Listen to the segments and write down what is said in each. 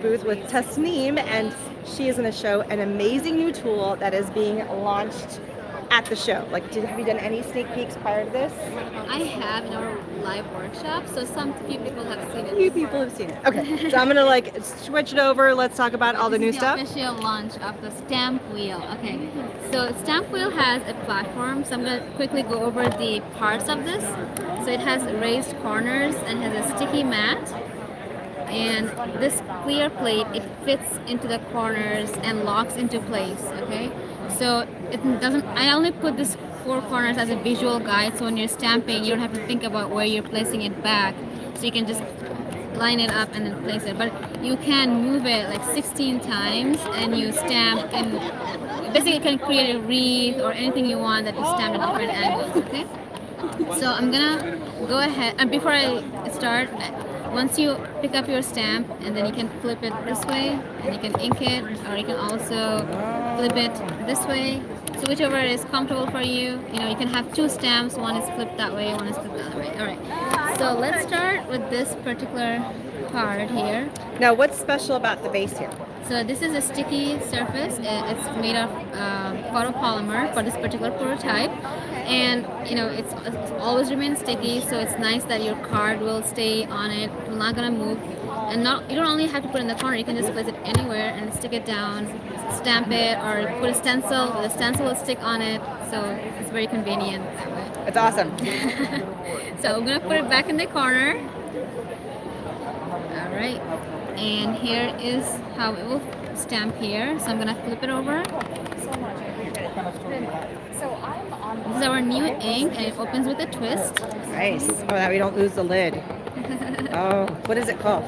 Booth with Tasneem, and she is going to show an amazing new tool that is being launched at the show. Like, have you done any sneak peeks prior to this? I have in our live workshop, so few people have seen it. Few people have seen it. Okay, so I'm gonna like switch it over. Let's talk about all the new stuff. This is the official launch of the Stampwheel. Okay, so Stampwheel has a platform, so I'm gonna quickly go over the parts of this. So it has raised corners and has a sticky mat. And this clear plate, it fits into the corners and locks into place, okay? So it doesn't, I only put this four corners as a visual guide, so when you're stamping, you don't have to think about where you're placing it back. So you can just line it up and then place it. But you can move it like 16 times and you stamp, and basically you can create a wreath or anything you want that you stamp at different angles, okay? So I'm gonna go ahead, and before I start, once you pick up your stamp, and then you can flip it this way, and you can ink it, or you can also flip it this way. So whichever is comfortable for you. You know, you can have two stamps. One is flipped that way, one is flipped the other way. All right. So let's start with this particular card here. Now, what's special about the base here? So this is a sticky surface. It's made of photopolymer for this particular prototype, and you know it's always remains sticky. So it's nice that your card will stay on it. It's not gonna move, and you don't only have to put it in the corner. You can just place it anywhere and stick it down, stamp it, or put a stencil. The stencil will stick on it. So it's very convenient that way. It's awesome. So I'm gonna put it back in the corner. All right. And here is how it will stamp here. So I'm gonna flip it over. This is our new ink, and it opens with a twist. Nice. Oh, that we don't lose the lid. Oh, what is it called?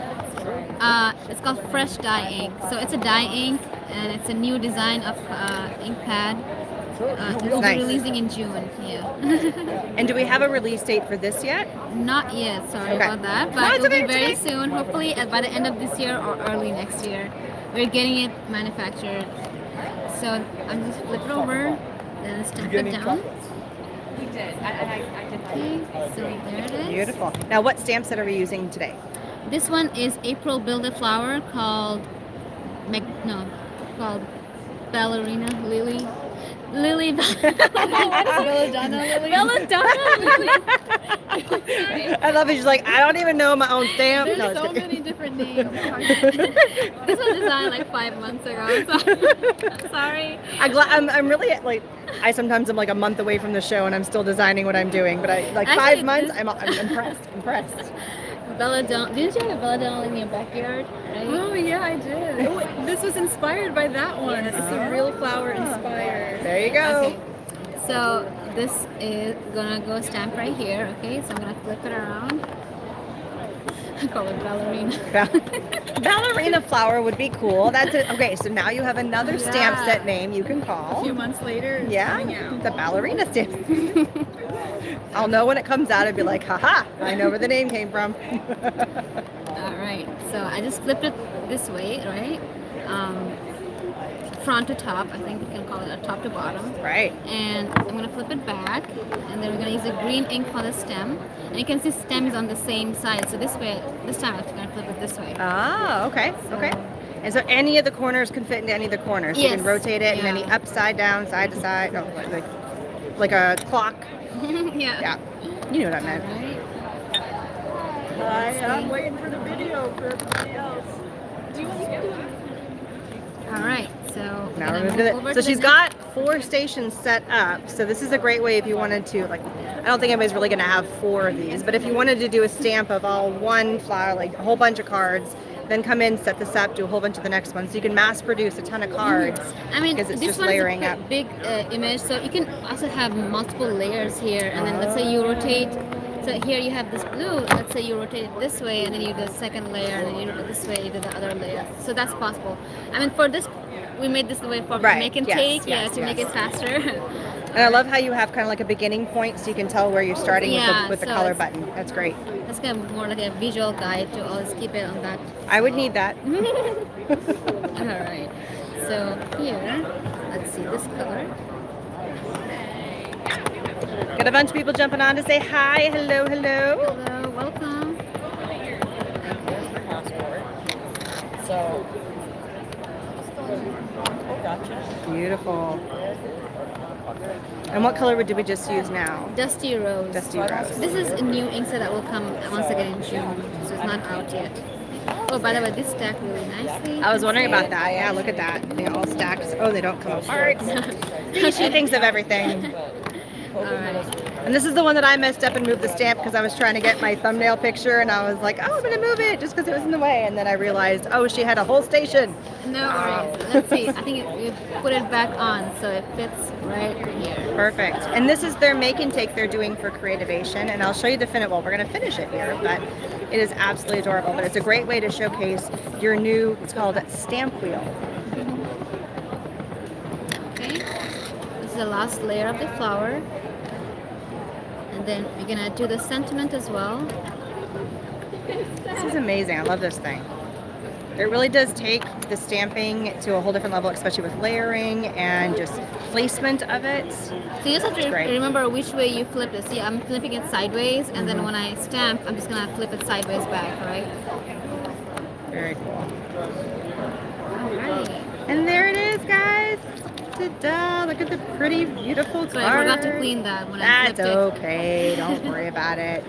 It's called Fresh Dye Ink. So it's a dye ink, and it's a new design of ink pad. It will be releasing in June. Yeah. And do we have a release date for this yet? Not yet. Sorry about that, but it will be very soon. Hopefully, by the end of this year or early next year. We're getting it manufactured. So I'm just flip it over, then stamp it down. We did. I did. Okay, so there it is. Beautiful. Now, what stamp set are we using today? This one is April Build a Flower called Ballerina Lily. Lily Belladonna Lily. Belladonna Lily. I love it. She's like, I don't even know my own stamp. There's No, so many different names. This was designed like 5 months ago. So sorry. I'm really like, I sometimes am like a month away from the show and I'm still designing what I'm doing. But Actually, 5 months, I'm impressed. Belladonna. Didn't you have a belladonna in your backyard? Right? Oh yeah, I did. Oh, this was inspired by that one. It's a real flower inspired. There you go. Okay. So this is gonna go stamp right here. Okay, so I'm gonna flip it around. I call it ballerina. Ballerina flower would be cool. That's it. Okay, so now you have another stamp set name you can call. A few months later, it's coming out. The ballerina stamp. I'll know when it comes out. I'd be like, haha, I know where the name came from. All right, so I just flipped it this way, right? Front to top, I think you can call it, or top to bottom. Right. And I'm gonna flip it back, and then we're gonna use a green ink for the stem. And you can see stem is on the same side, so this time I'm gonna flip it this way. Ah, okay, okay. And so any of the corners can fit into any of the corners. So you can rotate it in any upside down, side to side, no, like a clock. Yeah. Yeah. You know what I meant. Right. I'm waiting for the video for everybody else. Do you want to do it? All right, so Now we're gonna do so she's got 4 stations set up. So this is a great way if you wanted to, like, I don't think anybody's really gonna have 4 of these, but if you wanted to do a stamp of all one flower, like a whole bunch of cards, then come in, set this up, do a whole bunch of the next one. So you can mass produce a ton of cards. I mean, because it's this just one layering is a up. big image, so you can also have multiple layers here. And then let's say you rotate. So here you have this blue. Let's say you rotate it this way, and then you do the second layer, and then you rotate this way, you do the other layer. So that's possible. I mean, for this, we made this the way for make and take, to make it faster. And I love how you have kind of like a beginning point, so you can tell where you're starting with the color button. That's great. That's kind of more like a visual guide to always keep it on that. I would need that. All right. So here, let's see this color. Got a bunch of people jumping on to say hi, hello, hello. Hello, welcome. Beautiful. And what color did we just use now? Dusty Rose. Dusty Rose. This is a new inkset that will come once again in June, so it's not out yet. Oh, by the way, this stacked really nicely. I was wondering about that. Yeah, look at that. They all stacked. Oh, they don't come apart. She thinks of everything. All right. And this is the one that I messed up and moved the stamp because I was trying to get my thumbnail picture and I was like, oh, I'm going to move it just because it was in the way. And then I realized, oh, she had a whole station. No worries. Let's see. I think we put it back on so it fits right here. Perfect. And this is their make and take they're doing for Creativation. And I'll show you the finish. Well, we're going to finish it here, but it is absolutely adorable. But it's a great way to showcase your new, it's called Stampwheel. Okay. This is the last layer of the flower. And then we're gonna do the sentiment as well. This is amazing. I love this thing. It really does take the stamping to a whole different level, especially with layering and just placement of it. So you just have to remember which way you flip it. See, I'm flipping it sideways, and then when I stamp, I'm just gonna flip it sideways back, right? Very cool. Alright. And there it is, guys. Ta-da! Look at the pretty, beautiful card. So I forgot to clean that when I That's flipped it. okay. Don't worry about it.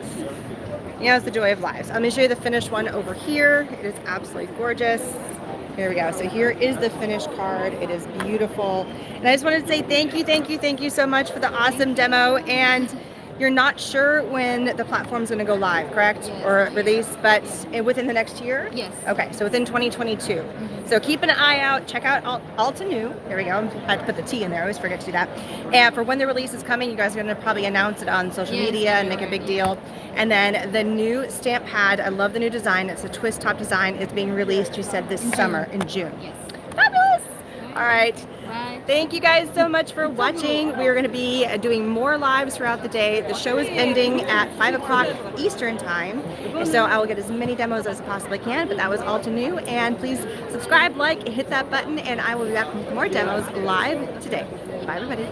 You know, it's the joy of lives. I'm going to show you the finished one over here. It is absolutely gorgeous. Here we go. So here is the finished card. It is beautiful. And I just wanted to say thank you so much for the awesome demo. And you're not sure when the platform's going to go live, correct? Yes. Or release, but within the next year? Yes. Okay, so within 2022. So keep an eye out. Check out Altenew. There we go. I had to put the T in there. I always forget to do that. And for when the release is coming, you guys are going to probably announce it on social media and make a big deal. And then the new stamp pad. I love the new design. It's a twist top design. It's being released, you said, this summer in June. Yes. Fabulous. All right. Bye. Thank you guys so much for watching. We are going to be doing more lives throughout the day. The show is ending at 5 o'clock Eastern time. So I will get as many demos as I possibly can, but that was Altenew. And please subscribe, like, hit that button, and I will be back with more demos live today. Bye, everybody.